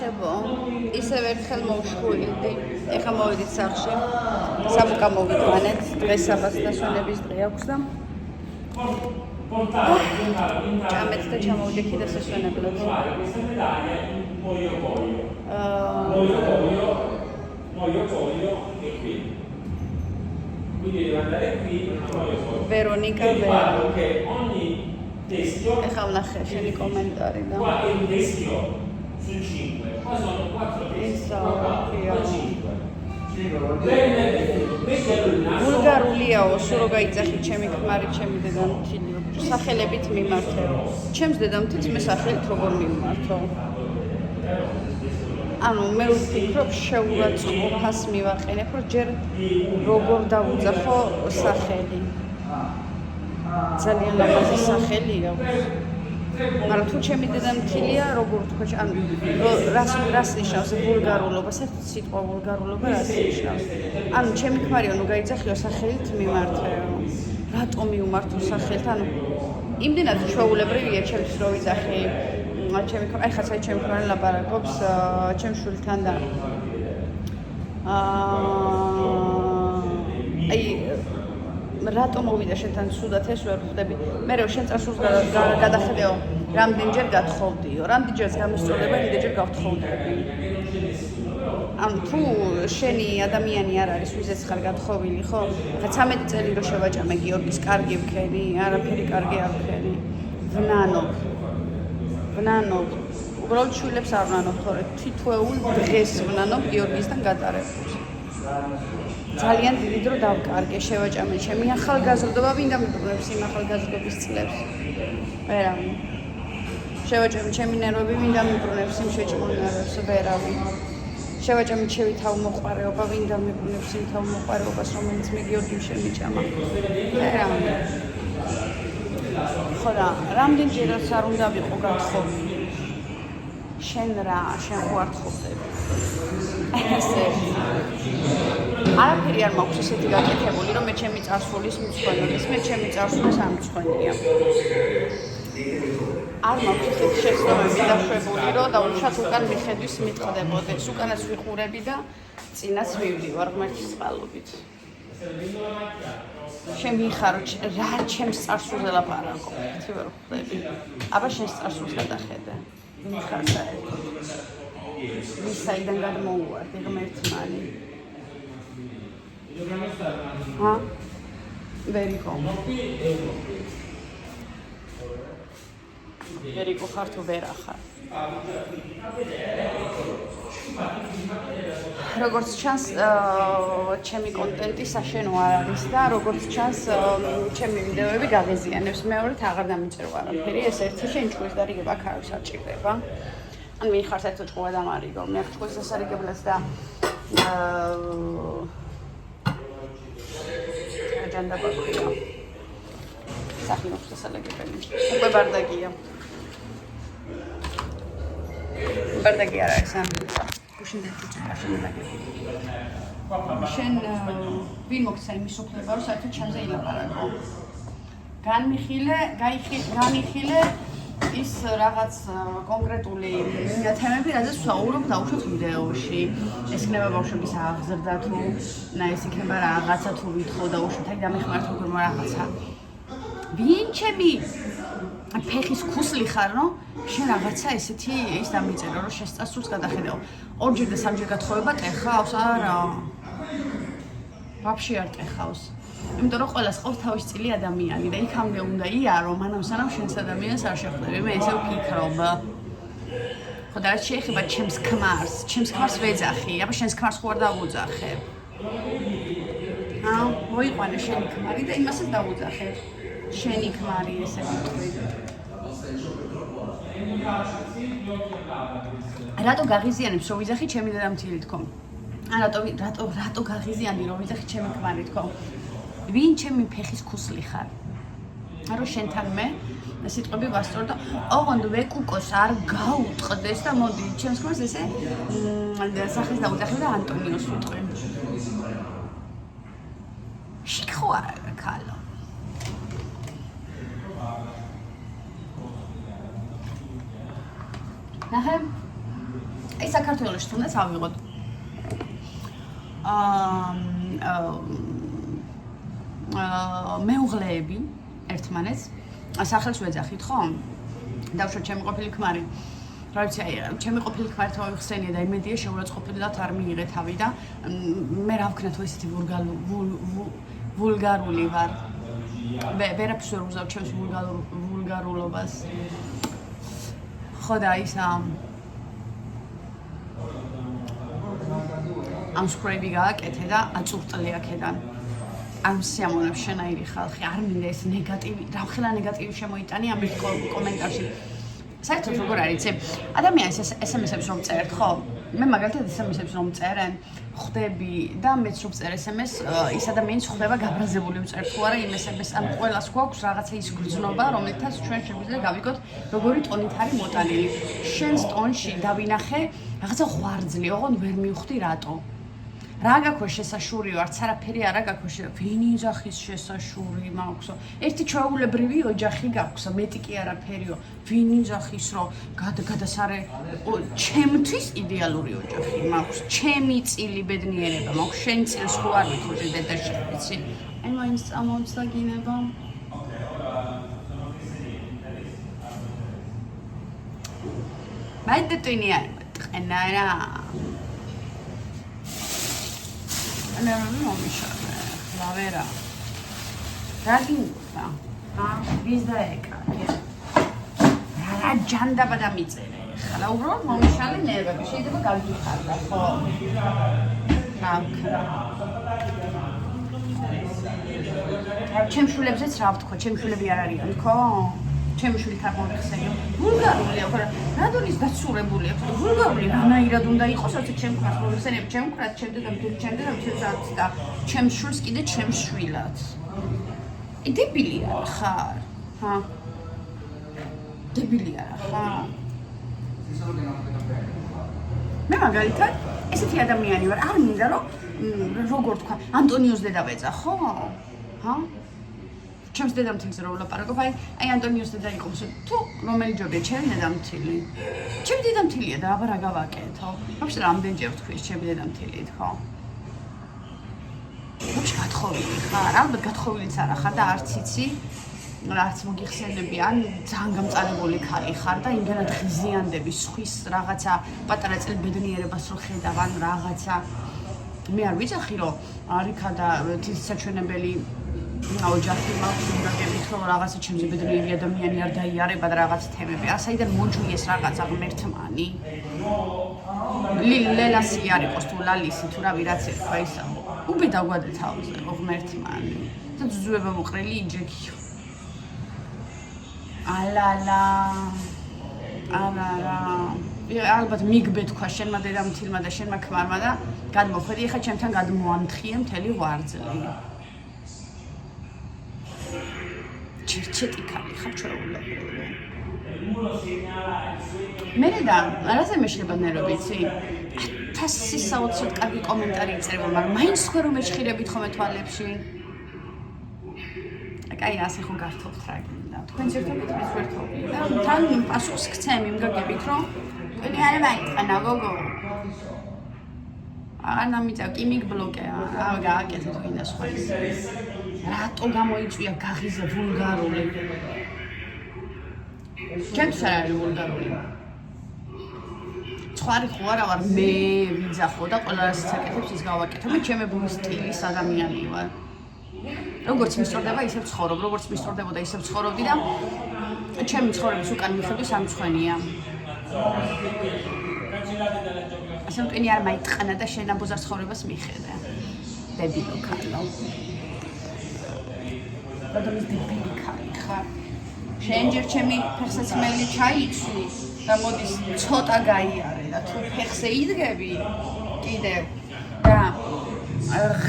ნახებო, ისევ ერთხელ მოვშხუილდი. ეხლა მოვიდით სახლში. საბუკა მოვიყვანეთ. დღეს საბას დასვენების დღე აქვს და ჭამეთ და ჩამოვიდექი და სასვენებლად. Veronica ეხლა ვნახე შენი კომენტარი და ვულგარულიაო, სულ რო გაიძახი ჩემი ქმარი, ჩემი დედამთილი, სახელებით მიმართე. ჩემს დედამთილს მე სახელით როგორ მიმართო? ანუ მე ვფიქრობ შეურაცხყოფას მივაყენებ, რომ ჯერ როგორ დავუძახო სახელი. ძალიან ლამაზი სახელია. მაგრამ თუ ჩემი დედამთილია, როგორ თქვა, ანუ რას ნიშნავს ვულგარულობა, საერთოდ სიტყვა ვულგარულობა რას ნიშნავს? ანუ ჩემი ქმარი ანუ გაიძახიო სახელით მიმართეო. რატომ მივმართო სახელით? ანუ იმდენად ჩვეულებრივია ჩემს რო ვიძახი ჩემი აი ხა საერთოდ ჩემი ქმარი ლაპარაკობს ჩემ შვილთან და აი რატომ მოვიდა შენთან სუდათ ეს ვერ ხვდები. მე რო შენ წასულს გადახედეო, რამდენჯერ გათხოვდიო, რამდენჯერს გამისწორდება, იმდენჯერ გავთხოვდები. ანუ თუ შენი ადამიანი არ არის, ვიზეც ხარ გათხოვილი, ხო? ხა 13 წელი რო შევაჭამე გიორგის კარგი ვქენი, არაფერი კარგი არ ვქენი. ვნანობ. უბრალოდ შვილებს არ ვნანობ, თორე თითოეულ დღეს ვნანობ გიორგისთან გატარებულს. ძალიან დიდი დრო დავკარგე, შევაჭამე ჩემი ახალგაზრდობა, ვინ დამიბრუნებს იმ ახალგაზრდობის წლებს? ვერავინ. შევაჭამე ჩემი ნერვები, ვინ დამიბრუნებს იმ შეჭმონარებს? ვერავინ. შევაჭამე ჩემი თავმოყვარეობა, ვინ დამიბრუნებს იმ თავმოყვარეობას, რომელიც მე გიორგიმ შემიჭამა? ვერავინ. ხო და რამდენჯერაც არ უნდა ვიყო გათხოვილი. შენ რა, შენ ხო არ თხოვდები. ესე არაფერი არ მაქვს ესეთი გაკეთებული, რომ მე ჩემი წარსულის მწვენოდეს, მე ჩემი წარსულის არ მწვენია. არ მაქვს ესეთი შეცდომები დაშვებული, რომ დაუშვათ უკან მიხედვის მიტყდებოდეს, უკანაც ვიყურები და წინაც მივდივარ ღმერთის წყალობით. შენ მიხარ რა ჩემს წარსულზე ლაპარაკობ, ერთი ვერ ხვდები. აბა შენს წარსულს გადახედე. მიხარ საერთოდ. ვისაიდან გადმოუვარდი ღმერთმანი. ჰა? ვერიკო. ვერიკო ხარ თუ ვერა ხარ? როგორც ჩანს, ჩემი კონტენტი საშენო არ არის და როგორც ჩანს, ჩემი ვიდეოები გაღიზიანებს. მეორედ აღარ დამიწერო არაფერი, ეს ერთი შენ ჭკუის დარიგება აქ არის არ ჭირდება. ან მიხარ საერთოდ ჭკუა დამარიგო, მე ახ ჭკუის დასარიგებლად და აჯანდაბაქვია. სახინობს დასალეგებელი. უკვე ბარდაგია. ბარდაგი არ არის ამ გუშინ დაწუჭაში მიდაგები. შენ ვინ მოგცა იმის უფლება, რომ საერთოდ ჩემზე ილაპარაკო? განიხილე ის რაღაც კონკრეტული თემები, რაზეც ვსაუბრობ დაუშვათ ვიდეოში. ეს იქნება ბავშვების აღზრდა თუ ეს იქნება რაღაცა თუ ვითხოვ დაუშვათ, აი დამეხმართ როგორ რაღაცა. ვინ ჩემი ფეხის ქუსლი ხარ, რომ შენ რაღაცა ესეთი ის დამიწერო, რომ შენ წასულს გადახედეო. ორჯერ და სამჯერ გათხოვება ტეხავს? არა. ვაფშე არ ტეხავს. იმიტომ რომ ყველას ყავს თავის წილი ადამიანი და იქამდე უნდა იარო, მანამ სანამ შენს ადამიანს არ შეხვდები. მე ესე ვფიქრობ. ხო და რაც შეეხება ჩემს ქმარს ვეძახი, აბა შენს ქმარს ხო არ დავუძახებ? მოიყვანე შენი ქმარი და იმასაც დავუძახებ. შენი ქმარი ესე ვიტყვი. რატო გაღიზიანებს რომ ვიძახი ჩემი დედამთილი თქო? ან რატო გაღიზიანი რომ ვიძახი ჩემი ქმარი თქო? ვინ ჩემი ფეხის ქუსლი ხარ? არო შენთან მე სიტყვები ვასწორ და ოღონდ ვეკუკოს არ გაუტყდეს და მოდი ჩემს ქმარს ესე სახეს დაუძახე და ანტონიოს ვიტყვი. შიქო არა ქალო. ნახე აი საქართველოში თუნდაც ავიღოთ მეუღლეები ერთმანეთს სახელს ვეძახით ხო? დავშოთ ჩემი ყოფილი ქმარი. რა ვიცი, ჩემი ყოფილი ქმარი თუ ვიხსენია და იმედია შეურაცხყოფილად არ მიიღე თავი და მე რა ვქნა თუ ესეთი ვულგარული ვარ. ვერაფერს ვერ უზავ ჩემს ვულგარულობას. ხო და ის ამ სკრეიბი გააკეთე და აწურტლე აქედან. ამ სიამოვნებს შენაირი ხალხი არ მინდა ეს ნეგატივი, რამხელა ნეგატივი შემოიტანი ამ კომენტარში. საერთოდ როგორ არის, ადამიანს SMS-ებს რომ წერთ, ხო? მე მაგალითად SMS-ებს რომ წერენ, ხვდები და მეც რომ წერ SMS, ის ადამიანის ხვდება გაბრაზებული ვწერ თუ არა იმ SMS-ს, ან ყველას გვაქვს რაღაცა ის გრძნობა, რომელთაც ჩვენ შეგვიძლია გავიგოთ, როგორი ტონით არის მოტანილი. შენს ტონში დავინახე რაღაცა ღვარძლი, ოღონდ ვერ მივხვდი რატო. რა გაქვს შესაშურიო, არც არაფერი არ გაქვს, ვინი ოჯახის შესაშური მაქვსო. ერთი ჩვეულებრივი ოჯახი გაქვს, მეტი კი არაფერიო. ვინი ოჯახის რო გადასარე ჩემთვის იდეალური ოჯახი მაქვს. ჩემი წილი ბედნიერება მაქვს, შენ წილს ხო არ ვიტყვი დედაში, ვიცი? აი მაინც წამოვსაგინება. მაინც დეტინია, ყენარა. Ana nu mișoară, la vera. Raginguta, bizda ekane. Რა ჯანდაბა და მიწერე. ხლა უბრალოდ მომიშალე ნერვები. შეიძლება გავიგიხარდა, ხო? რა ვქნა. ჩემ შულებზეც რა ვთქვა, ჩემ შულები არ არიან, ხო? ჩემი შვილი თან მოიხსენიო. ვულგარულია, ხო? რადონის დაცურებული აქვს? ვულგარული რანაირად უნდა იყოს, როცა ჩემ ქარს მოიხსენიებ, ჩემ ქრად, ჩემ დედამ, ჩემს და ჩემ შულს კიდე ჩემ შვილად. დებილი არა ხარ? ჰა? დებილი არა ხარ? მე მაგალითად ესეთი ადამიანი ვარ, არ მინდა რომ როგორ თქვა, ანტონიოს დედა ვეძახ, ხო? ჰა? ჩემს დედამთილზე რომ ვლაპარაკობ, აი ანტონიოს დედა იყოს, თუ რომელი ჯობია, ჩემი დედამთილი. ჩემი დედამთილია და აბა რა გავაკეთო? ვაფშე რამდენჯერ ვთქვის ჩემი დედამთილით, ხო? ვაფშე გათხოვილი ხარ? ალბათ გათხოვილიც არა ხარ და არც იცი, რაც მოგიხსენები, ან ძალიან გამწარებული ქალი ხარ და იმდენად ღიზიანდები სხვის რაღაცა პატარა წელი ბედნიერებას რო ხედავ, ან რაღაცა მე არ ვიცახი რომ არიქა და თვითსაჩვენებელი ოჯახი მაქვს, უნდა გეკითხო რაღაცა ჩემზე ბედნიერი ადამიანი არ დაიარება და რაღაც თემები. ასაიდან მოჯვიეს რაღაცა ღმერთმანი. ლელასი არ იყოს თუ ლალისი თუ რავი რაც ერქვა ისა. უბე დაგვადე თავზე ღმერთმანი. და ძუძუება მოყრელი იჯექიო. ალალა. ალალა. ალბათ მიგბე თქვა შენმა დედამთილმა და შენმა ქმარმა და გადმოხედი, ეხა ჩემთან გადმოამთხიე მთელი ღვარძლი. ჩერჩეტი ქალი ხარ ჩვეულებრივი. მე და არაზე მეშლება ნერვები, იცი? 1000 საოცრად კარგი კომენტარი იწერება, მაგრამ მაინც თქვენ რომ ეჭხირებით ხოლმე თვალებში. აი, ასე ხო გართობთ რა გინდა. თქვენ ერთობით ის ვერთობი და თან პასუხს გცემ იმ გაგებით, რომ თქვენი არ მაიწყენა გოგო. აღარ დამიწევ, კი მიგბლოკე, გააკეთეთ ვინდა სხვა ის. რატო გამოიწვია გაღიზე ვულგარული? ჩემთვის არ არის ვულგარული. ცხარი ხო არა ვარ მე ვიძახო და ყველა რასაც აკეთებს ის გავაკეთო. მე ჩემი ბუნის სტილის ადამიანი ვარ. როგორც მისწორდება, ისევ ცხოვრობ, როგორც მისწორდებოდა, ისევ ცხოვრობდი და ჩემი ცხოვრების უკან მიხედვი სამცხენია. ასე მტვენი არ მაიტყანა და შენ აბოზარ ცხოვრებას მიხედა. დებილო ქალო. რადგან დებილი ქალი ხარ. შენ ჯერ ჩემი ფეხსაცმელი ჩაიცვი და მოდის ცოტა გაიარე და თუ ფეხზე იდგები კიდევ და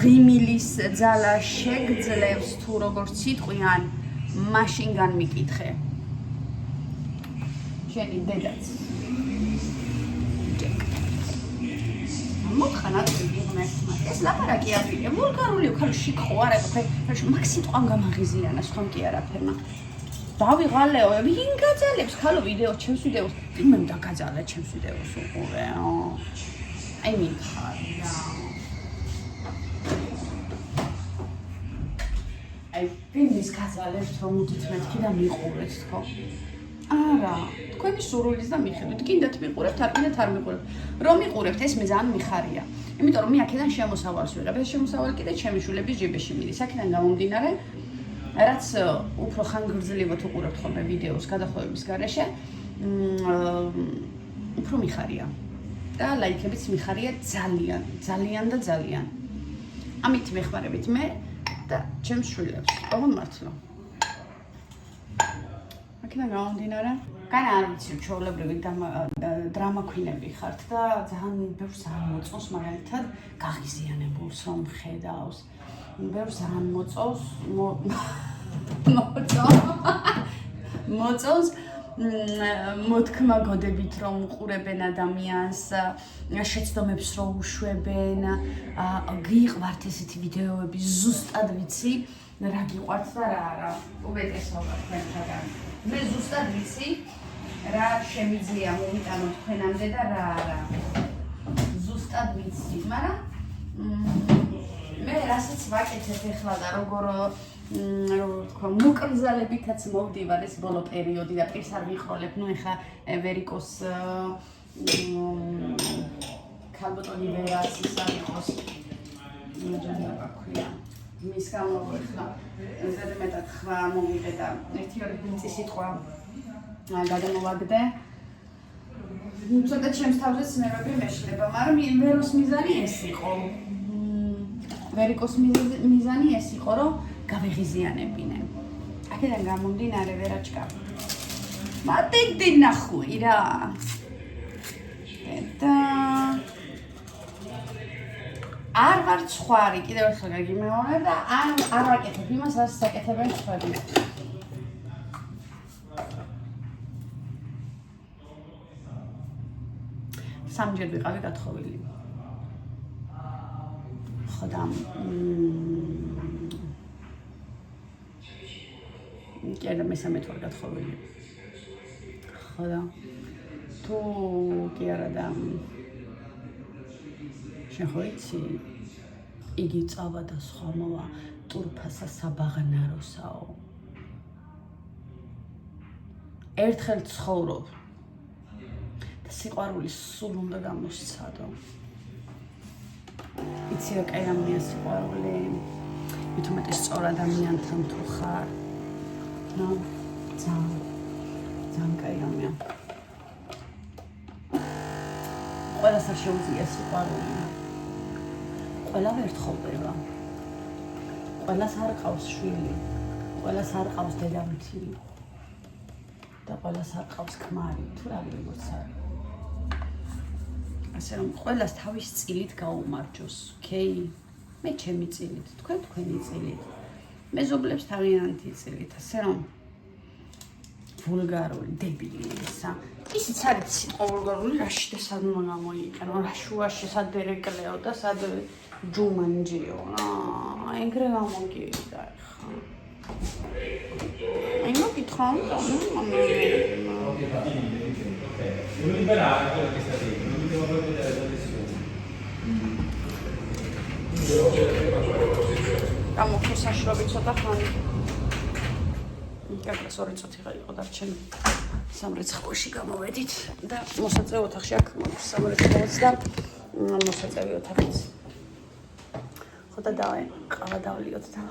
ღიმილის ძალა შეგძლევს თუ როგორც სიტყვიან, მაშინ განმიკითხე. შენი დედაც. მოხანათ ვიღმერთმა. ეს ლაპარაკი აბია, ვულგარული ხარ შიქო არა, ხე მაგ სიტყვამ გამაღიზიანა, სხვა კი არაფერმა. დავიღალეო, ვინ გაძალებს ხალო ვიდეოს, ჩემს ვიდეოს. ვინმე დაგაძალა ჩემს ვიდეოს უყურე. აი მითხარია. აი ფილმის გაზალებს რომ უდით მეთქი და მიყურეთ თქო. არა, თქვენი სურვილის და მიხედვით, კიდათ მიყურებთ, არ კიდათ არ მიყურებთ. რომ მიყურებთ, ეს მე ძალიან მიხარია. იმიტომ რომ მე აქედან შემოსავალს ვიღებ. ეს შემოსავალი კიდე ჩემი შვილების ჯიბეში მიდის. აქედან გამომდინარე, რაც უფრო ხანგრძლივად უყურებთ ხოლმე ვიდეოს გადახვევების გარეშე, უფრო მიხარია. და ლაიქებიც მიხარია ძალიან და ძალიან. ამით მეხმარებით მე და ჩემს შვილებს. ოღონდ მართლა. აქედან გამომდინარე, განა არ ვიცი, ჩვეულებრივი დრამა ქვინები ხართ და ძალიან ბევრს არ მოწონს, მაგალითად, გაღიზიანებულს რომ ხედავს. ბევრს ძალიან მოწონს, მოწონს მოთქმა გოდებით რომ უყურებენ ადამიანს, შეცდომებს რომ უშვებენ, გიყვართ ესეთი ვიდეოები, ზუსტად ვიცი რა გიყვართ და რა არა. უბედესობა თქვენთაგან. მე ზუსტად ვიცი რა შემიძლია მომიტანოთ თქვენამდე და რა არა. ზუსტად ვიცი, მაგრამ მე რასაც ვაკეთებ ახლა და როგორ თქვა, მოკრძალებითაც მოვდივარ ეს ბოლო პერიოდი და პირს არ ვიხროლებ, ნუ ეხა ვერიკოს ქალბატონი ვერას ის არ იყოს მოჯანა ქვია. მის გამო ახლა ზედმეტად ხმა მომიღე და ერთი-ორი ბინძი სიტყვა გადამოვაგდე. ცოტა ჩემს თავზე ცნებები მეშლება, მაგრამ ვეროს მიზანი ეს იყო. ვერიკოს მიზანი ეს იყო, რომ გავეღიზიანებინე. აქედან გამომდინარე ვერაჩკა. მატედი ნახუი რა. და არ ვარ ცხვარი, კიდევ ერთხელ გაგიმეორე და არ ვაკეთებ იმას, რაც საკეთებენ სხვები. სამჯერ ვიყავი გათხოვილი. ხოდა კიდე მესამედ ვარ გათხოვილი. ხოდა თუ კი არა და შენ ხო იცი იგი წავა და სხვა მოვა ტურფასა საბაღნაროსაო. ერთხელ ცხოვრობ და სიყვარული სულ უნდა გამოსცადო. იცი რა კაი რამეა სიყვარული, მithumetes სწორ ადამიანთან თუ ხარ, ნუ ძალიან კაი რამეა. ყველას არ შეუძლია სიყვარული. ყველა ვერ თხოვდება. ყველას არ ყავს შვილი, ყველას არ ყავს დედამთილი და ყველას არ ყავს ქმარი, თუ რა როგორც არის. ასე რომ ყველას თავის წილით გაუმარჯოს, ოკეი? მე ჩემი წილით, თქვენ თქვენი წილით. მეზობლებს თავიანთი წილით, ასე რომ ვულგარული დებილი ისა. ისიც არის სიტყვა ვულგარული, რაში და სად უნდა გამოიყენო, რა შუაში სად ერეკლეო და სად ჯუმანჯიო. ეგრე გამოგივიდა ხა. აი მოგითხო, გამოგო საშრობი ცოტა ხანი. გაგას 2 წუთი იყო დარჩენი. 3 რიცხვში გამოვედით და მოსაწევი ოთახში აქ 3 რიცხვიც და მოსაწევი ოთახიც. ხოდა დავე, ყავა დავლიოთ და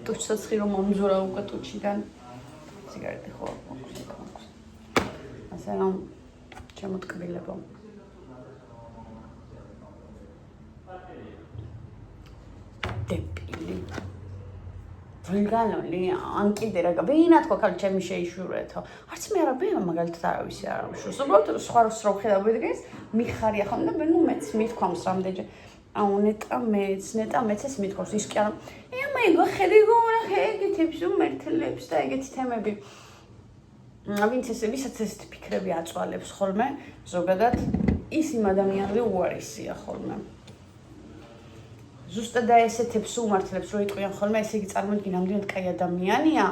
თუჩსაცხვი რომ მომძურა უკვე თუჩიდან სიგარეტი ხო აქვს. ასე რომ შემოტკბილებო. დებილი. ვიგანოლი, ან კიდე რა გაბინა თქვა ქალ ჩემი შეიშურეთო. არც მე არა ბემა მაგალითად არავისი არ ამშურს. უბრალოდ სხვა რო ხედავ ბედგეს მიხარია ხომ და ნუ მეც მithქვამს რამდენჯერ. აუ ნეტა მეც ეს მithქვავს ის კი არა. მე ხედი გონა ეგეთებს უმერთლებს და ეგეთი თემები. ვინც ვისაც ესეთი ფიქრები აწვალებს ხოლმე, ზოგადად ის იმ ადამიანზე უარესია ხოლმე. ზუსტად და ესეთებს უმართლებს რო იტყვიან ხოლმე, ესე იგი წარმოიდგინე, ამდენად კაი ადამიანია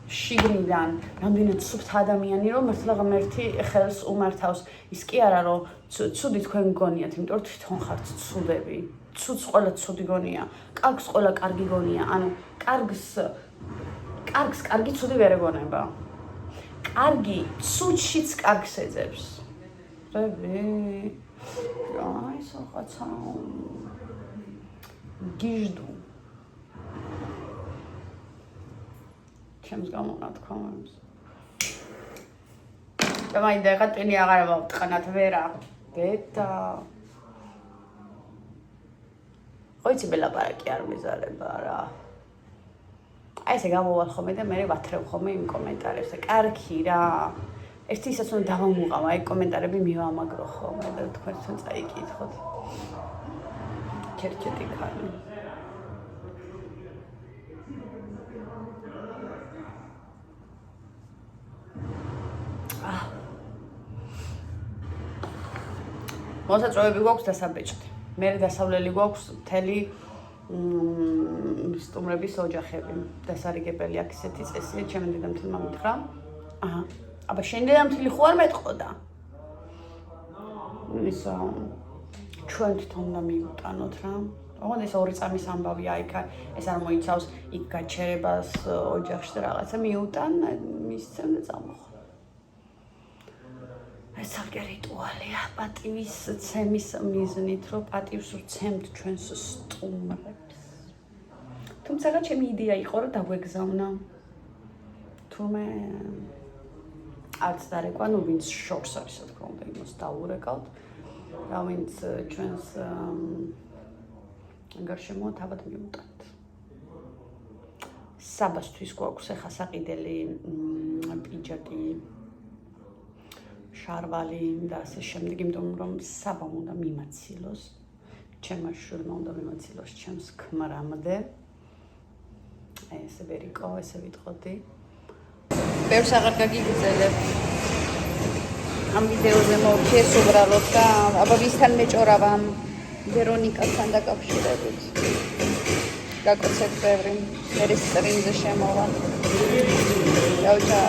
შიგნიდან რამდენად სუფთა ადამიანი რომ მართლა ღმერთი ხელს უმართავს ის კი არა რომ ცუდი თქვენ გონიათ იმიტომ რომ თვითონ ხართ ცუდები ცუდს ყველა ცუდი გონია კარგს ყველა კარგი გონია ანუ კარგს კარგი ცუდი ვერ ეგონება კარგი ცუდშიც კარგს ეძებს რები აი სოხაცა გიჟდუ ჩემს გამონათქვამებს და მაინდა ეხა ტვინი აღარ ავტყანათ ვერა ბედა ხოიცი ბელაპარაკი არ მიზარება რა აი ესე გამოვალ ხოლმე და მე ვათრევ ხოლმე იმ კომენტარებს და კარგი რა ერთი ისაც უნდა დავამუყავა აი კომენტარები მივამაგრო ხოლმე და თქვენთან წაიკითხოთ ჩერჩეტი ხანი მოსაწვევები გვაქვს დასაბეჭდი მე დასავლელი გვაქვს მთელი სტუმრების ოჯახები დასარიგებელი აქ ისეთი წესია ჩემი დედამთილმა მითხრა აჰა აბა შენ დედამთილი ხო არ მეტყოდა ისა ჩვენ თვითონ უნდა მივუტანოთ რა ოღონდ ეს 2 წამის ამბავია იქ ეს არ მოიცავს იქ გაჩერებას ოჯახში და რაღაცა მიუტან მისცემ და წამოხო ეს ალგე რიტუალია პატივის ცემის მიზნით რომ პატივს ვცემთ ჩვენს სტუმრებს თუმცა ჩემი იდეა იყო რომ დაგვეგზავნა თუმე არც დარეკვა ნუ ვინც შორს არის რა თქმა უნდა იმას დაურეკავთ და ვინც ჩვენს გარშემო თავად მიუტანთ საბასთვის გვაქვს ახლა საყიდელი პიჯაკი შარვალი და ასე შემდეგ, იმიტომ რომ საბამ უნდა მიმაცილოს, ჩემმა შვილმა უნდა მიმაცილოს ჩემს ქმრამდე. ესე ვერიკო, ესე ვიტყოდი. ბევრს აღარ გაგიგრძელებ. ამ ვიდეოზე მოვქეს უბრალოდ და აბა ვისთან მეჭორავ ამ ვერონიკასთან დაკავშირებით. გაკოცებ ბევრი, მერის სტრიმზე შემოვა. დავჭა